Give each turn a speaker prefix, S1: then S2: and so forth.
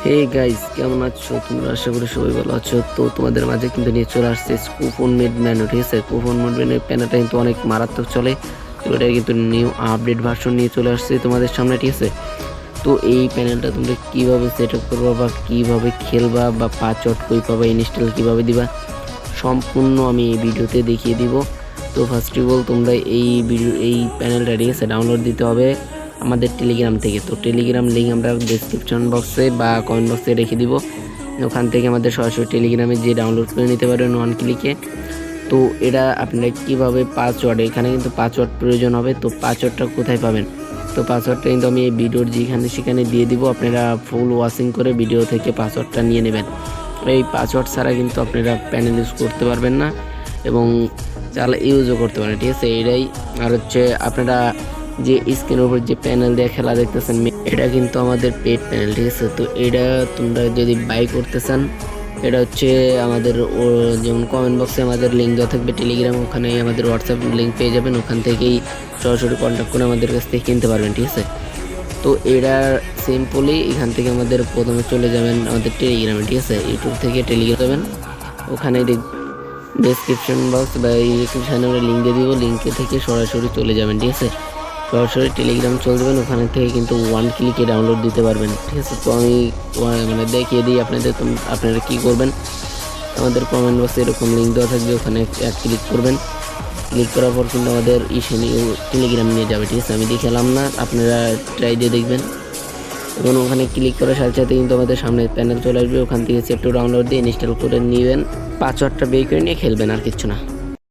S1: Hey guys, কেমন আছো তোমরা? আশা করি সবাই ভালো আছো। তো তোমাদের মাঝে কিন্তু নিয়ে চলে আসছে কুপন মেড ম্যানো, ঠিক আছে? কুপন মেড ম্যানের প্যানেলটা কিন্তু অনেক মারাত্মক চলে। তো এটা কিন্তু নিউ আপডেট ভার্সন নিয়ে চলে আসছে তোমাদের সামনে, ঠিক আছে? তো এই প্যানেলটা তোমরা কীভাবে সেট আপ করবা বা কীভাবে খেলবা বা পাসওয়ার্ড কই পাবা, ইনস্টল কীভাবে দিবা, সম্পূর্ণ আমি এই ভিডিওতে দেখিয়ে দিব। তো ফার্স্ট অফ অল তোমরা এই প্যানেলটা, ঠিক আছে, ডাউনলোড দিতে হবে আমাদের টেলিগ্রাম থেকে। তো টেলিগ্রাম লিঙ্ক আমরা ডেসক্রিপশন বক্সে বা কমেন্ট বক্সে রেখে দিব। ওখান থেকে আমাদের সরাসরি টেলিগ্রামে যে ডাউনলোড করে নিতে পারেন ওয়ান ক্লিকে। তো এটা আপনারা কীভাবে পাসওয়ার্ড, এখানে কিন্তু পাসওয়ার্ড প্রয়োজন হবে। তো পাসওয়ার্ডটা কোথায় পাবেন? তো পাসওয়ার্ডটা কিন্তু আমি এই ভিডিওর যেখানে সেখানে দিয়ে দিব। আপনারা ফুল ওয়াচিং করে ভিডিও থেকে পাসওয়ার্ডটা নিয়ে নেবেন। এই পাসওয়ার্ড ছাড়া কিন্তু আপনারা প্যানেল ইউজ করতে পারবেন না এবং চালা ইউজও করতে পারেন, ঠিক আছে? এটাই। আর হচ্ছে আপনারা যে স্ক্রিনের উপর যে প্যানেল দিয়ে খেলা দেখতেছেন, এটা কিন্তু আমাদের পেড প্যানেল, ঠিক আছে? তো এটা তোমরা যদি বাই করতে চান, এটা হচ্ছে আমাদের যেমন কমেন্ট বক্সে আমাদের লিঙ্ক দেওয়া থাকবে টেলিগ্রাম, ওখানে আমাদের হোয়াটসঅ্যাপ লিঙ্ক পেয়ে যাবেন। ওখান থেকেই সরাসরি কন্ট্যাক্ট করে আমাদের কাছ থেকে কিনতে পারবেন, ঠিক আছে? তো এটা সিম্পলি এখান থেকে আমাদের প্রথমে চলে যাবেন আমাদের টেলিগ্রামে, ঠিক আছে? ইউটিউব থেকে টেলিগ্রাম যাবেন, ওখানে ডেসক্রিপশন বক্স বা এখানে আমরা লিঙ্ক দিয়ে দিব। লিঙ্কে থেকে সরাসরি চলে যাবেন, ঠিক আছে? সরাসরি টেলিগ্রাম চলে যাবেন, ওখানে থেকে কিন্তু ওয়ান ক্লিকে ডাউনলোড দিতে পারবেন, ঠিক আছে? তো আমি মানে দেখিয়ে দিই আপনাদের। আপনারা কী করবেন, আমাদের কমেন্ট বক্সে এরকম লিঙ্ক দেওয়া থাকবে, ওখানে এক ক্লিক করবেন। ক্লিক করার পর কিন্তু আমাদের টেলিগ্রাম নিয়ে যাবে, ঠিক আছে? আমি দেখালাম না, আপনারা ট্রাই দিয়ে দেখবেন। এবং ওখানে ক্লিক করার সাথে সাথে কিন্তু আমাদের সামনে প্যানেল চলে আসবে। ওখান থেকে সেভ টু ডাউনলোড দিয়ে ইনস্টল করে নেবেন, পাসওয়ার্ডটা বের করে নিয়ে খেলবেন, আর কিচ্ছু না।